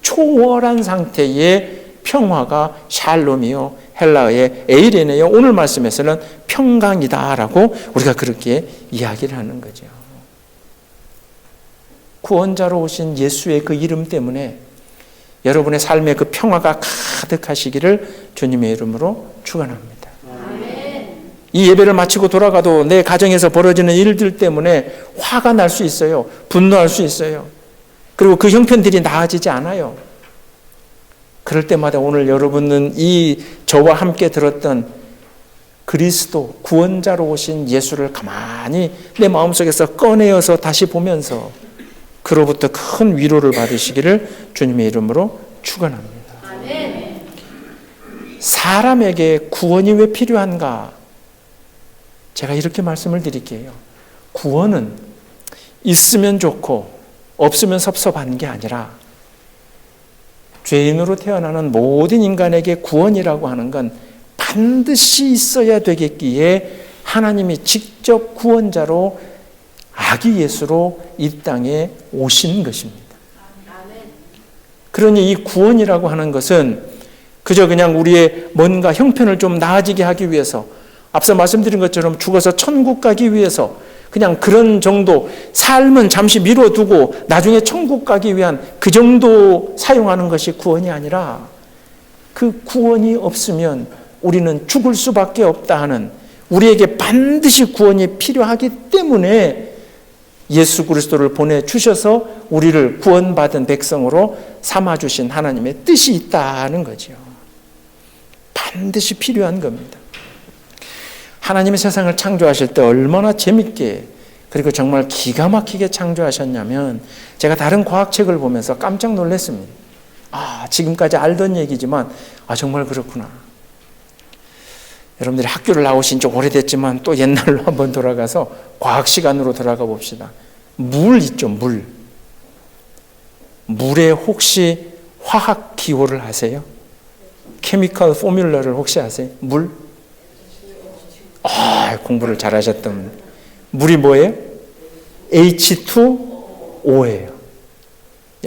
초월한 상태의 평화가 샬롬이요. 헬라어의 에이레네요. 오늘 말씀에서는 평강이다라고 우리가 그렇게 이야기를 하는 거죠. 구원자로 오신 예수의 그 이름 때문에 여러분의 삶에 그 평화가 가득하시기를 주님의 이름으로 축원합니다. 이 예배를 마치고 돌아가도 내 가정에서 벌어지는 일들 때문에 화가 날 수 있어요. 분노할 수 있어요. 그리고 그 형편들이 나아지지 않아요. 그럴 때마다 오늘 여러분은 이 저와 함께 들었던 그리스도 구원자로 오신 예수를 가만히 내 마음속에서 꺼내어서 다시 보면서 그로부터 큰 위로를 받으시기를 주님의 이름으로 축원합니다. 사람에게 구원이 왜 필요한가? 제가 이렇게 말씀을 드릴게요. 구원은 있으면 좋고 없으면 섭섭한 게 아니라 죄인으로 태어나는 모든 인간에게 구원이라고 하는 건 반드시 있어야 되겠기에 하나님이 직접 구원자로 아기 예수로 이 땅에 오신 것입니다. 그러니 이 구원이라고 하는 것은 그저 그냥 우리의 뭔가 형편을 좀 나아지게 하기 위해서, 앞서 말씀드린 것처럼 죽어서 천국 가기 위해서 그냥 그런 정도, 삶은 잠시 미뤄두고 나중에 천국 가기 위한 그 정도 사용하는 것이 구원이 아니라, 그 구원이 없으면 우리는 죽을 수밖에 없다 하는, 우리에게 반드시 구원이 필요하기 때문에 예수 그리스도를 보내주셔서 우리를 구원받은 백성으로 삼아주신 하나님의 뜻이 있다는 거죠. 반드시 필요한 겁니다. 하나님이 세상을 창조하실 때 얼마나 재밌게, 그리고 정말 기가 막히게 창조하셨냐면, 제가 다른 과학책을 보면서 깜짝 놀랐습니다. 지금까지 알던 얘기지만 정말 그렇구나. 여러분들이 학교를 나오신 지 오래됐지만 또 옛날로 한번 돌아가서 과학 시간으로 돌아가 봅시다. 물 있죠, 물. 물에 혹시 화학 기호를 아세요? 케미컬 포뮬러를 혹시 아세요? 물? 공부를 잘하셨던. 물이 뭐예요? H2O예요.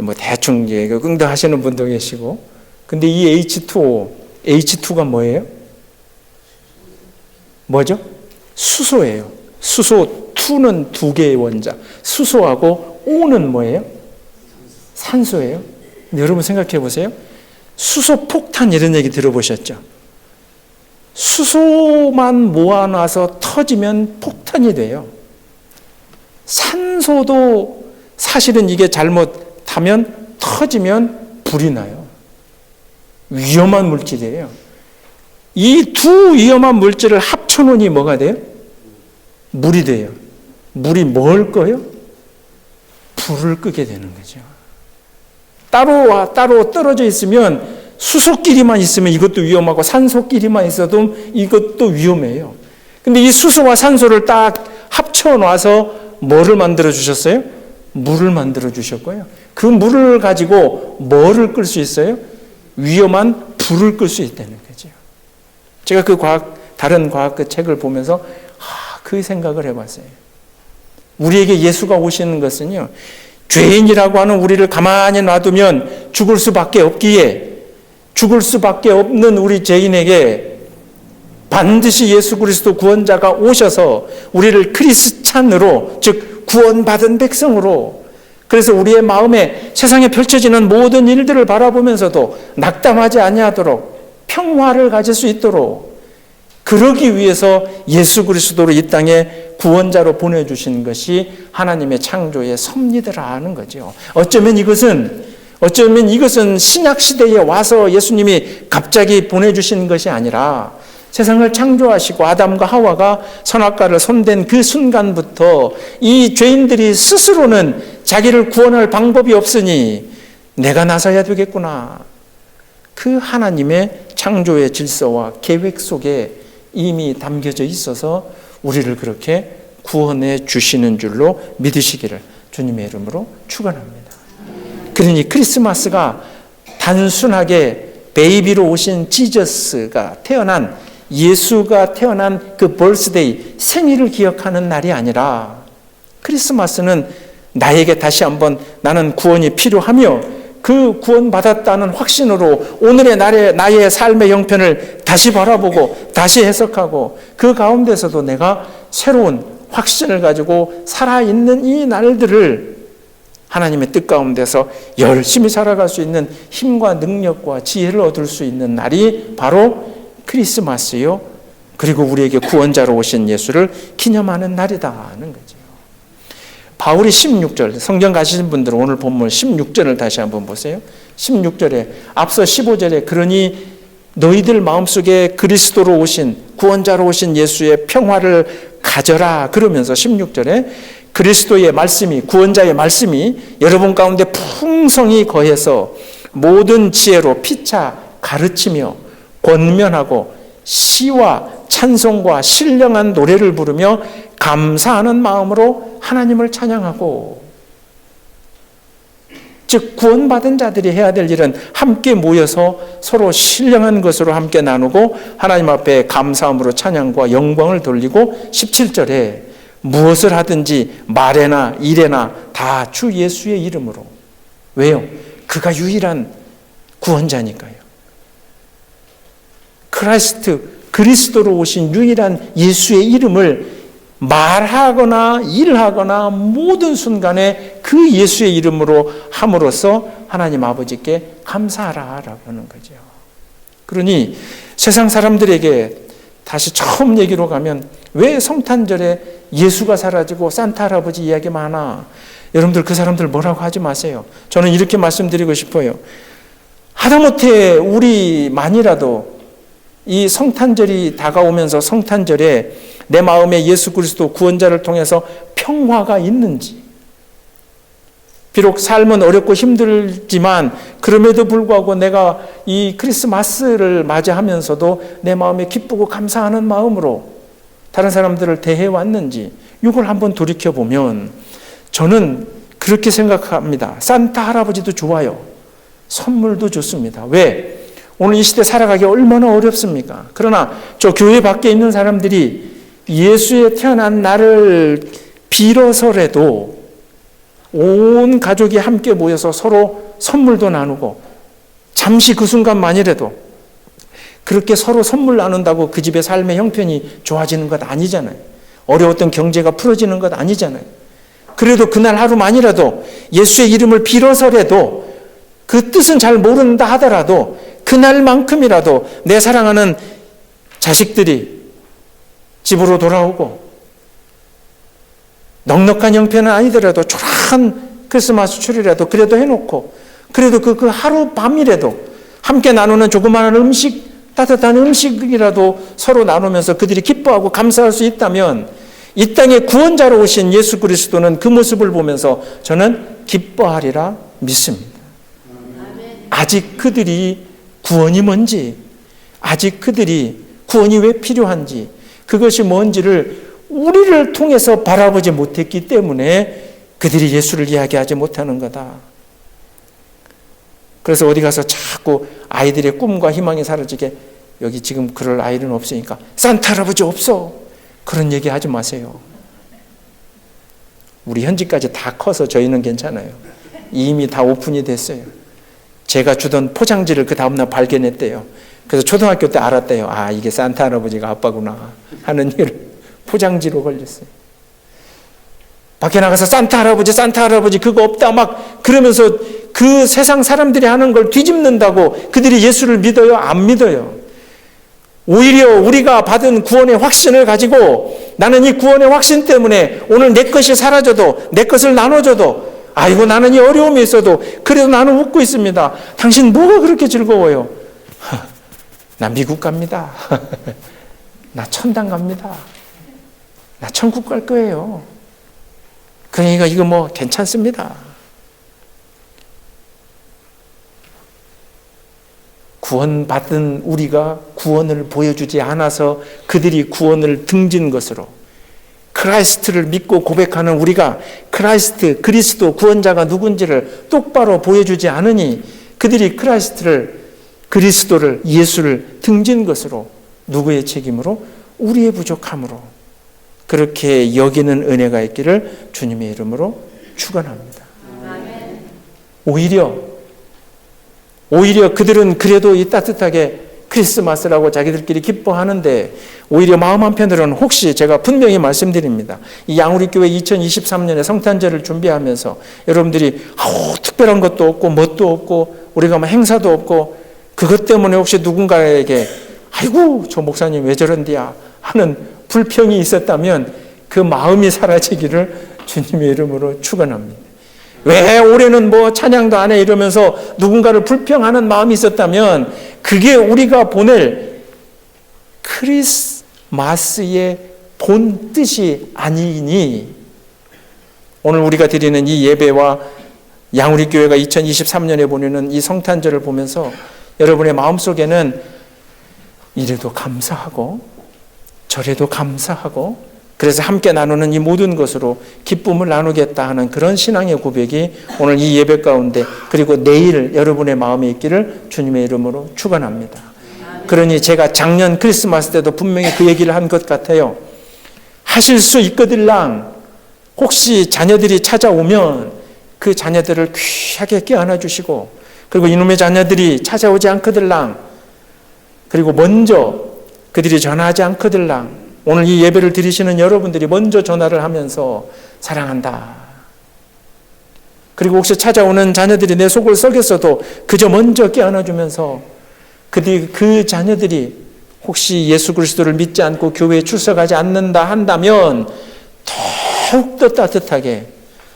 뭐 대충 응답하시는 분도 계시고. 근데 이 H2O, H2가 뭐예요? 뭐죠? 수소예요. 수소 2는 두 개의 원자. 수소하고 O는 뭐예요? 산소예요. 근데 여러분 생각해 보세요. 수소 폭탄 이런 얘기 들어보셨죠? 수소만 모아놔서 터지면 폭탄이 돼요. 산소도 사실은 이게 잘못하면 터지면 불이 나요. 위험한 물질이에요. 이 두 위험한 물질을 합쳐놓으니 뭐가 돼요? 물이 돼요. 물이 뭘 꺼요? 불을 끄게 되는 거죠. 따로 떨어져 있으면, 수소끼리만 있으면 이것도 위험하고 산소끼리만 있어도 이것도 위험해요. 근데 이 수소와 산소를 딱 합쳐놔서 뭐를 만들어 주셨어요? 물을 만들어 주셨고요. 그 물을 가지고 뭐를 끌 수 있어요? 위험한 불을 끌 수 있다는 거죠. 제가 다른 과학 그 책을 보면서 그 생각을 해봤어요. 우리에게 예수가 오시는 것은요, 죄인이라고 하는 우리를 가만히 놔두면 죽을 수밖에 없기에, 죽을 수밖에 없는 우리 죄인에게 반드시 예수 그리스도 구원자가 오셔서 우리를 크리스찬으로, 즉 구원받은 백성으로, 그래서 우리의 마음에 세상에 펼쳐지는 모든 일들을 바라보면서도 낙담하지 아니하도록 평화를 가질 수 있도록, 그러기 위해서 예수 그리스도를 이 땅에 구원자로 보내주신 것이 하나님의 창조의 섭리더라는 거죠. 어쩌면 이것은 신약 시대에 와서 예수님이 갑자기 보내주신 것이 아니라, 세상을 창조하시고 아담과 하와가 선악과를 손댄 그 순간부터 이 죄인들이 스스로는 자기를 구원할 방법이 없으니 내가 나서야 되겠구나. 그 하나님의 창조의 질서와 계획 속에 이미 담겨져 있어서 우리를 그렇게 구원해 주시는 줄로 믿으시기를 주님의 이름으로 축원합니다. 그러니 크리스마스가 단순하게 베이비로 오신 지저스가 태어난, 예수가 태어난 그 벌스데이, 생일을 기억하는 날이 아니라, 크리스마스는 나에게 다시 한번 나는 구원이 필요하며 그 구원받았다는 확신으로 오늘의 나의 삶의 형편을 다시 바라보고 다시 해석하고, 그 가운데서도 내가 새로운 확신을 가지고 살아있는 이 날들을 하나님의 뜻 가운데서 열심히 살아갈 수 있는 힘과 능력과 지혜를 얻을 수 있는 날이 바로 크리스마스요, 그리고 우리에게 구원자로 오신 예수를 기념하는 날이다는 거죠. 바울이 16절, 성경 가시는 분들은 오늘 본문 16절을 다시 한번 보세요. 16절에 앞서 15절에 그러니 너희들 마음속에 그리스도로 오신, 구원자로 오신 예수의 평화를 가져라 그러면서 16절에 그리스도의 말씀이, 구원자의 말씀이 여러분 가운데 풍성히 거해서 모든 지혜로 피차 가르치며 권면하고 시와 찬송과 신령한 노래를 부르며 감사하는 마음으로 하나님을 찬양하고. 즉 구원받은 자들이 해야 될 일은 함께 모여서 서로 신령한 것으로 함께 나누고 하나님 앞에 감사함으로 찬양과 영광을 돌리고 17절에 무엇을 하든지 말에나 일에나 다 주 예수의 이름으로. 왜요? 그가 유일한 구원자니까요. 그리스도로 오신 유일한 예수의 이름을 말하거나 일하거나 모든 순간에 그 예수의 이름으로 함으로써 하나님 아버지께 감사하라라고 하는 거죠. 그러니 세상 사람들에게 다시 처음 얘기로 가면 왜 성탄절에 예수가 사라지고 산타 할아버지 이야기만 하나? 여러분들 그 사람들 뭐라고 하지 마세요. 저는 이렇게 말씀드리고 싶어요. 하다못해 우리만이라도 이 성탄절이 다가오면서 성탄절에 내 마음에 예수 그리스도 구원자를 통해서 평화가 있는지, 비록 삶은 어렵고 힘들지만 그럼에도 불구하고 내가 이 크리스마스를 맞이하면서도 내 마음에 기쁘고 감사하는 마음으로 다른 사람들을 대해왔는지 이걸 한번 돌이켜보면 저는 그렇게 생각합니다. 산타 할아버지도 좋아요. 선물도 좋습니다. 왜? 오늘 이 시대 살아가기 얼마나 어렵습니까? 그러나 저 교회 밖에 있는 사람들이 예수의 태어난 날을 빌어서라도 온 가족이 함께 모여서 서로 선물도 나누고 잠시 그 순간만이라도 그렇게 서로 선물 나눈다고 그 집의 삶의 형편이 좋아지는 것 아니잖아요. 어려웠던 경제가 풀어지는 것 아니잖아요. 그래도 그날 하루만이라도 예수의 이름을 빌어서라도 그 뜻은 잘 모른다 하더라도 그날만큼이라도 내 사랑하는 자식들이 집으로 돌아오고 넉넉한 형편은 아니더라도 초라한 크리스마스 추리라도 그래도 해놓고 그래도 그 하룻밤이라도 함께 나누는 조그마한 음식, 따뜻한 음식이라도 서로 나누면서 그들이 기뻐하고 감사할 수 있다면 이 땅에 구원자로 오신 예수 그리스도는 그 모습을 보면서 저는 기뻐하리라 믿습니다. 아직 그들이 구원이 뭔지, 아직 그들이 구원이 왜 필요한지, 그것이 뭔지를 우리를 통해서 바라보지 못했기 때문에 그들이 예수를 이야기하지 못하는 거다. 그래서 어디 가서 자꾸 아이들의 꿈과 희망이 사라지게, 여기 지금 그럴 아이는 없으니까 산타 할아버지 없어, 그런 얘기 하지 마세요. 우리 현지까지 다 커서 저희는 괜찮아요. 이미 다 오픈이 됐어요. 제가 주던 포장지를 그 다음날 발견했대요. 그래서 초등학교 때 알았대요. 아, 이게 산타 할아버지가 아빠구나 하는 일을 포장지로 걸렸어요. 밖에 나가서 산타 할아버지 그거 없다 막 그러면서 그 세상 사람들이 하는 걸 뒤집는다고 그들이 예수를 믿어요? 안 믿어요. 오히려 우리가 받은 구원의 확신을 가지고 나는 이 구원의 확신 때문에 오늘 내 것이 사라져도 내 것을 나눠줘도 아이고 나는 이 어려움이 있어도 그래도 나는 웃고 있습니다. 당신 뭐가 그렇게 즐거워요? 나 미국 갑니다. 나 천당 갑니다. 나 천국 갈 거예요. 그러니까 이거 뭐 괜찮습니다. 구원받은 우리가 구원을 보여주지 않아서 그들이 구원을 등진 것으로 크라이스트를 믿고 고백하는 우리가 그리스도 구원자가 누군지를 똑바로 보여주지 않으니 그들이 그리스도를 예수를 등진 것으로 누구의 책임으로? 우리의 부족함으로 그렇게 여기는 은혜가 있기를 주님의 이름으로 축원합니다. 오히려 그들은 그래도 이 따뜻하게 크리스마스라고 자기들끼리 기뻐하는데 오히려 마음 한편으로는 혹시 제가 분명히 말씀드립니다. 이 양우리교회 2023년에 성탄절을 준비하면서 여러분들이 특별한 것도 없고 뭣도 없고 우리가 행사도 없고 그것 때문에 혹시 누군가에게 아이고 저 목사님 왜 저런디야 하는 불평이 있었다면 그 마음이 사라지기를 주님의 이름으로 축원합니다. 왜 올해는 뭐 찬양도 안 해 이러면서 누군가를 불평하는 마음이 있었다면 그게 우리가 보낼 크리스마스의 본 뜻이 아니니 오늘 우리가 드리는 이 예배와 양우리교회가 2023년에 보내는 이 성탄절을 보면서 여러분의 마음속에는 이래도 감사하고 저래도 감사하고 그래서 함께 나누는 이 모든 것으로 기쁨을 나누겠다 하는 그런 신앙의 고백이 오늘 이 예배 가운데 그리고 내일 여러분의 마음에 있기를 주님의 이름으로 축원합니다. 그러니 제가 작년 크리스마스 때도 분명히 그 얘기를 한 것 같아요. 하실 수 있거들랑 혹시 자녀들이 찾아오면 그 자녀들을 귀하게 껴안아 주시고, 그리고 이놈의 자녀들이 찾아오지 않거들랑, 그리고 먼저 그들이 전화하지 않거들랑 오늘 이 예배를 드리시는 여러분들이 먼저 전화를 하면서 사랑한다. 그리고 혹시 찾아오는 자녀들이 내 속을 썩였어도 그저 먼저 껴안아주면서 그 자녀들이 혹시 예수 그리스도를 믿지 않고 교회에 출석하지 않는다 한다면 더욱더 따뜻하게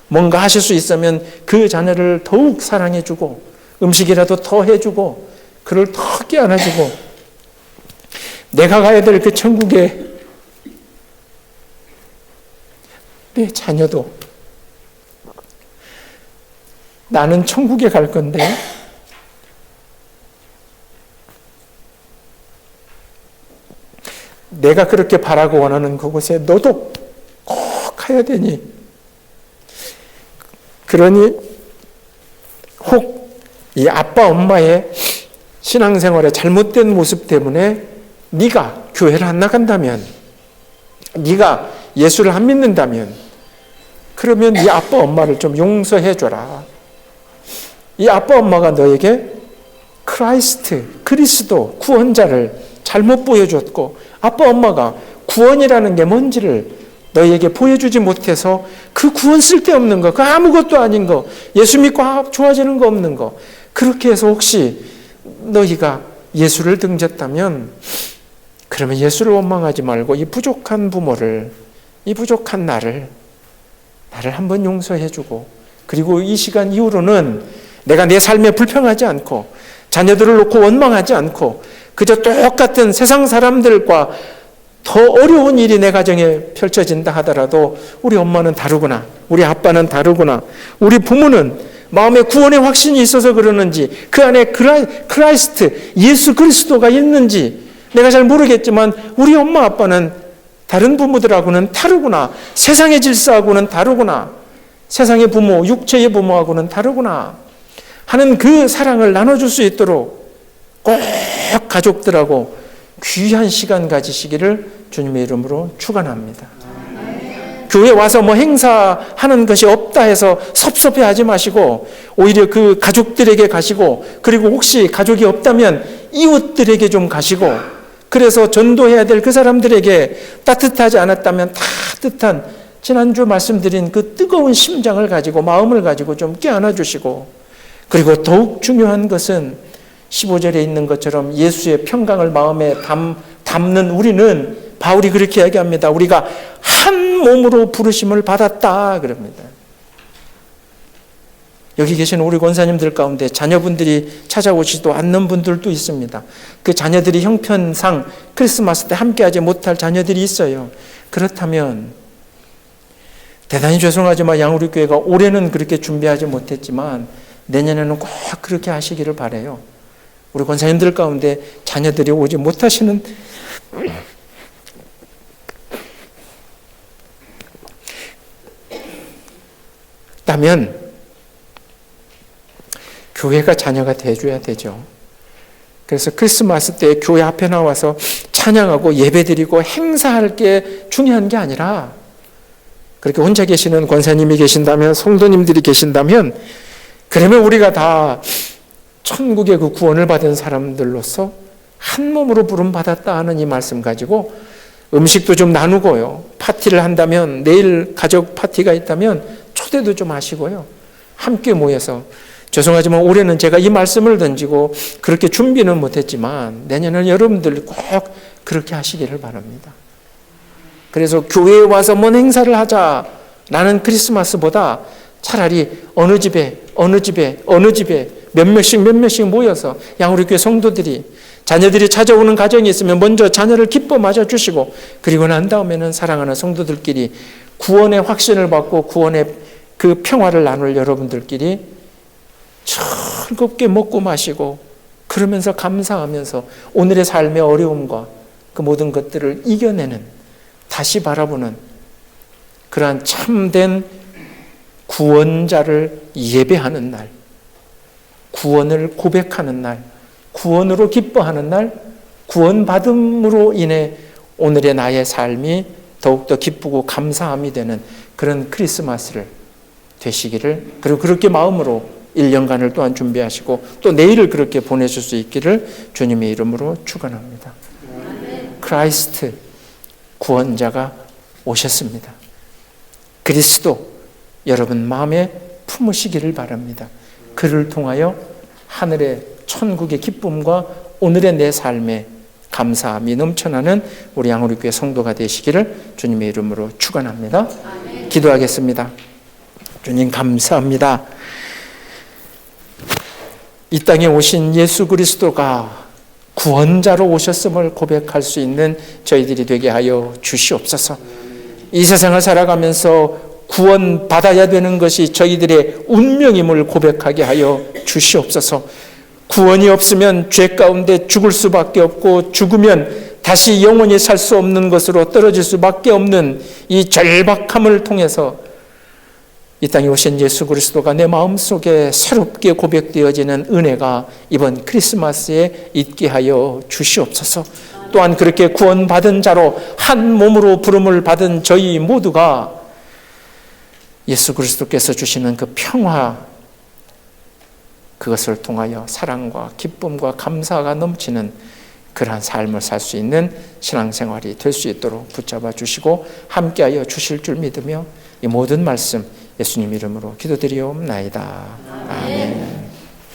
뭔가 하실 수 있으면 그 자녀를 더욱 사랑해주고 음식이라도 더 해주고 그를 더 껴안아주고 내가 가야 될 그 천국에 내 자녀도 나는 천국에 갈 건데 내가 그렇게 바라고 원하는 그곳에 너도 꼭 가야 되니, 그러니 혹 이 아빠 엄마의 신앙생활의 잘못된 모습 때문에 네가 교회를 안 나간다면, 네가 예수를 안 믿는다면, 그러면 이 아빠 엄마를 좀 용서해 줘라. 이 아빠 엄마가 너에게 그리스도 구원자를 잘못 보여줬고, 아빠 엄마가 구원이라는 게 뭔지를 너에게 보여주지 못해서 그 구원 쓸데없는 거, 그 아무것도 아닌 거, 예수 믿고 좋아지는 거 없는 거, 그렇게 해서 혹시 너희가 예수를 등졌다면, 그러면 예수를 원망하지 말고 이 부족한 부모를, 이 부족한 나를 한번 용서해주고, 그리고 이 시간 이후로는 내가 내 삶에 불평하지 않고 자녀들을 놓고 원망하지 않고 그저 똑같은 세상 사람들과 더 어려운 일이 내 가정에 펼쳐진다 하더라도 우리 엄마는 다르구나, 우리 아빠는 다르구나, 우리 부모는 마음에 구원의 확신이 있어서 그러는지 그 안에 예수 그리스도가 있는지 내가 잘 모르겠지만 우리 엄마 아빠는 다른 부모들하고는 다르구나, 세상의 질서하고는 다르구나, 세상의 부모, 육체의 부모하고는 다르구나 하는 그 사랑을 나눠줄 수 있도록 꼭 가족들하고 귀한 시간 가지시기를 주님의 이름으로 축원합니다. 교회 와서 뭐 행사하는 것이 없다 해서 섭섭해하지 마시고 오히려 그 가족들에게 가시고, 그리고 혹시 가족이 없다면 이웃들에게 좀 가시고, 그래서 전도해야 될 그 사람들에게 따뜻하지 않았다면 따뜻한 지난주 말씀드린 그 뜨거운 심장을 가지고 마음을 가지고 좀 껴안아 주시고, 그리고 더욱 중요한 것은 15절에 있는 것처럼 예수의 평강을 마음에 담는 우리는, 바울이 그렇게 이야기합니다. 우리가 한 몸으로 부르심을 받았다 그럽니다. 여기 계시는 우리 권사님들 가운데 자녀분들이 찾아오지도 않는 분들도 있습니다. 그 자녀들이 형편상 크리스마스 때 함께하지 못할 자녀들이 있어요. 그렇다면 대단히 죄송하지만 양우리교회가 올해는 그렇게 준비하지 못했지만 내년에는 꼭 그렇게 하시기를 바라요. 우리 권사님들 가운데 자녀들이 오지 못하시는 다면 교회가 자녀가 돼줘야 되죠. 그래서 크리스마스 때 교회 앞에 나와서 찬양하고 예배드리고 행사할 게 중요한 게 아니라, 그렇게 혼자 계시는 권사님이 계신다면, 성도님들이 계신다면, 그러면 우리가 다 천국의 그 구원을 받은 사람들로서 한 몸으로 부름받았다 하는 이 말씀 가지고 음식도 좀 나누고요. 파티를 한다면, 내일 가족 파티가 있다면 초대도 좀 하시고요. 함께 모여서, 죄송하지만 올해는 제가 이 말씀을 던지고 그렇게 준비는 못했지만 내년에는 여러분들 꼭 그렇게 하시기를 바랍니다. 그래서 교회에 와서 뭔 행사를 하자라는 크리스마스보다 차라리 어느 집에 몇 명씩 모여서 양우리교회 성도들이, 자녀들이 찾아오는 가정이 있으면 먼저 자녀를 기뻐 맞아주시고, 그리고 난 다음에는 사랑하는 성도들끼리 구원의 확신을 받고 구원의 그 평화를 나눌 여러분들끼리 즐겁게 먹고 마시고, 그러면서 감사하면서 오늘의 삶의 어려움과 그 모든 것들을 이겨내는, 다시 바라보는 그러한 참된 구원자를 예배하는 날, 구원을 고백하는 날, 구원으로 기뻐하는 날, 구원받음으로 인해 오늘의 나의 삶이 더욱더 기쁘고 감사함이 되는 그런 크리스마스를 되시기를, 그리고 그렇게 마음으로 1년간을 또한 준비하시고 또 내일을 그렇게 보내실 수 있기를 주님의 이름으로 축원합니다. 크라이스트 구원자가 오셨습니다. 그리스도 여러분 마음에 품으시기를 바랍니다. 그를 통하여 하늘의 천국의 기쁨과 오늘의 내 삶에 감사함이 넘쳐나는 우리 양우리교회 성도가 되시기를 주님의 이름으로 축원합니다. 기도하겠습니다. 주님 감사합니다. 이 땅에 오신 예수 그리스도가 구원자로 오셨음을 고백할 수 있는 저희들이 되게 하여 주시옵소서. 이 세상을 살아가면서 구원받아야 되는 것이 저희들의 운명임을 고백하게 하여 주시옵소서. 구원이 없으면 죄 가운데 죽을 수밖에 없고 죽으면 다시 영원히 살 수 없는 것으로 떨어질 수밖에 없는 이 절박함을 통해서 이 땅에 오신 예수 그리스도가 내 마음속에 새롭게 고백되어지는 은혜가 이번 크리스마스에 있게 하여 주시옵소서. 또한 그렇게 구원받은 자로 한 몸으로 부름을 받은 저희 모두가 예수 그리스도께서 주시는 그 평화, 그것을 통하여 사랑과 기쁨과 감사가 넘치는 그러한 삶을 살 수 있는 신앙생활이 될 수 있도록 붙잡아 주시고 함께하여 주실 줄 믿으며 이 모든 말씀 예수님 이름으로 기도드리옵나이다. 아멘.